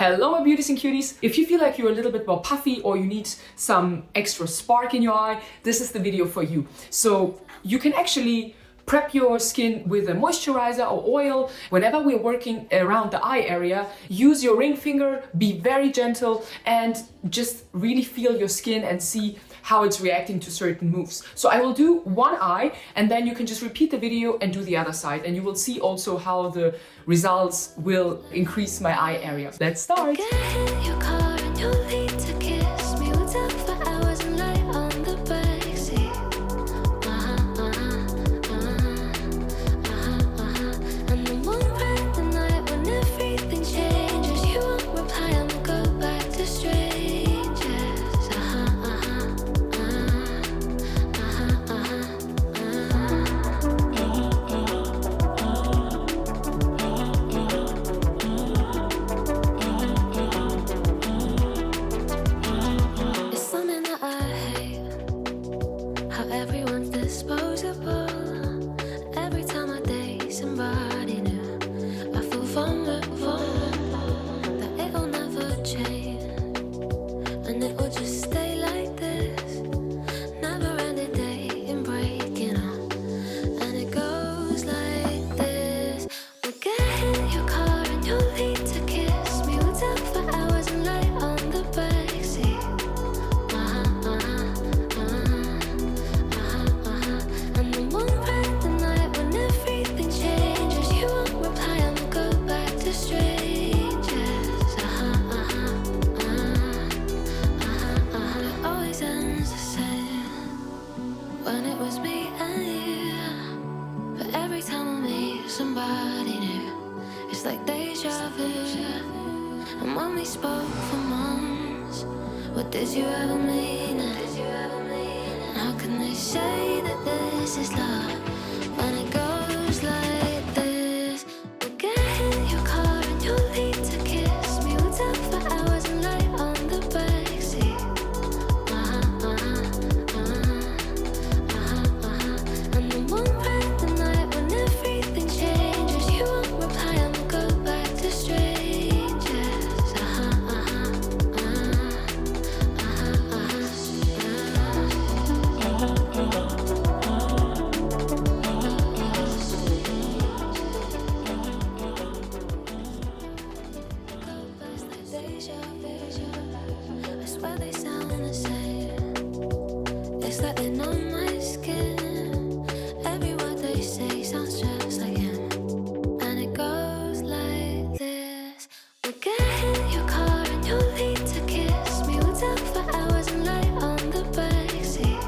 Hello my beauties and cuties! If you feel like you're a little bit more puffy or you need some extra spark in your eye, this is the video for you. So you can actually prep your skin with a moisturizer or oil. Whenever we're working around the eye area, use your ring finger, be very gentle and just really feel your skin and see how it's reacting to certain moves. So I will do one eye and then you can just repeat the video and do the other side, and you will see also how the results will increase my eye area. Let's start! Somebody new, it's like deja vu. And when we spoke for months, what did you ever mean? And how can they say that this is love when it goes like this? We'll get in your car and you'll leave to kiss me. We'll talk for hours and lie on the backseat. And then one random night when everything changes, you won't reply and we'll go back to strangers. I swear they sound the same. It's like they know my skin. Every word they say sounds just like him. And it goes like this. We'll get in your car and you'll leave to kiss me. We'll talk for hours and lie on the backseat.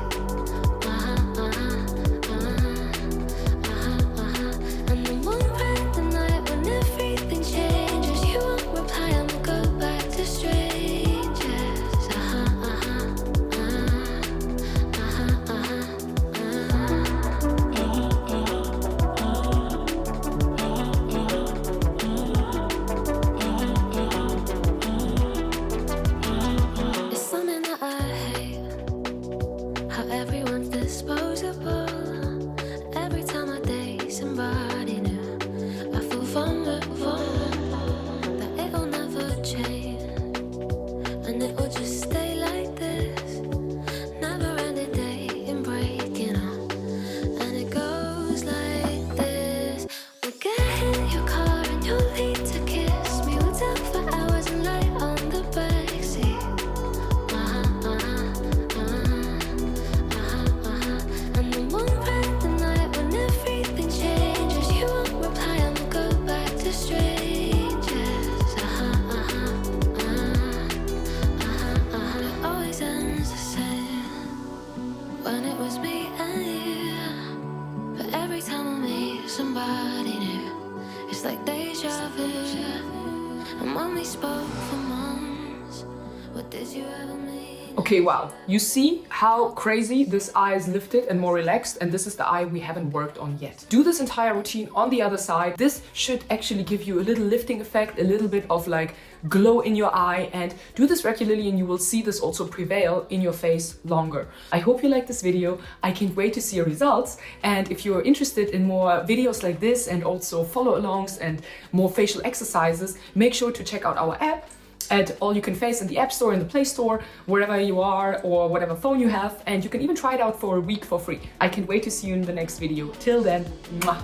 And then one random night when everything changes, you won't reply and we'll go back to strangers. It's something that I hate, how everyone's disposable. Every time I date somebody new, I feel vulnerable, that it'll never change, and it will just stay like this. Never ending dating, breaking up, and it goes like this. We'll get in your car and you'll leave to kiss me. We'll talk for hours and lie on the backseat. And then one random night when everything changes, you won't reply and we'll go back to strangers. It always ends the same when it was me and you. But every time I meet somebody new, it's like deja vu. And when we spoke for months, what did you ever mean? Okay, wow. You see how crazy this eye is lifted and more relaxed, and this is the eye we haven't worked on yet. Do this entire routine on the other side. This should actually give you a little lifting effect, a little bit of like glow in your eye, and do this regularly and you will see this also prevail in your face longer. I hope you like this video. I can't wait to see your results, and if you're interested in more videos like this and also follow alongs and more facial exercises, make sure to check out our app. at All You Can Face in the App Store, in the Play Store, wherever you are or whatever phone you have, and you can even try it out for a week for free. I can't wait to see you in the next video. Till then, mwah.